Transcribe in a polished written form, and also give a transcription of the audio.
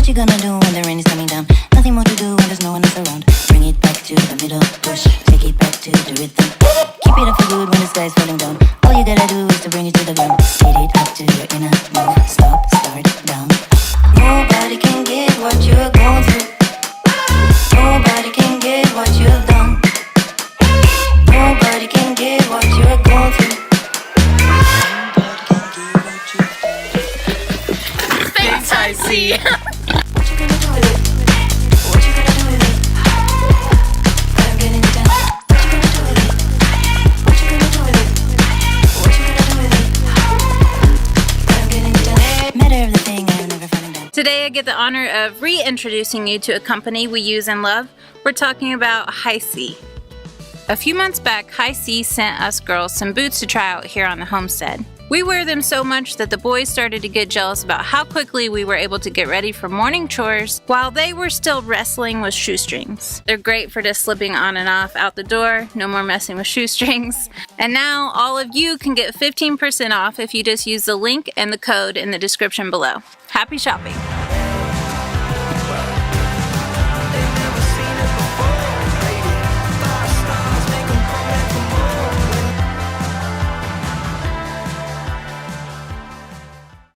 you gonna do when the rain is coming down? Nothing more to do when there's no one else around. Bring it back to the middle, push, take it back to the rhythm. Keep it up for good when the sky's falling down. All you gotta do is to bring it to the ground. Hit it up to your inner move. Stop, start, down. Nobody can get what you're going through. Nobody can get what you've done. Nobody can get what you're going through. Thanks, HISEA. What you gonna do with it? What you gonna do with it? I'm getting it down. What you gonna do with it? What you gonna do with it? What you gonna do with it? I'm getting it down. Matter of the thing, I'm never falling down. Today I get the honor of reintroducing you to a company we use and love. We're talking about HISEA. A few months back, HISEA sent us girls some boots to try out here on the homestead. We wear them so much that the boys started to get jealous about how quickly we were able to get ready for morning chores while they were still wrestling with shoestrings. They're great for just slipping on and off out the door, no more messing with shoestrings. And now all of you can get 15% off if you just use the link and the code in the description below. Happy shopping!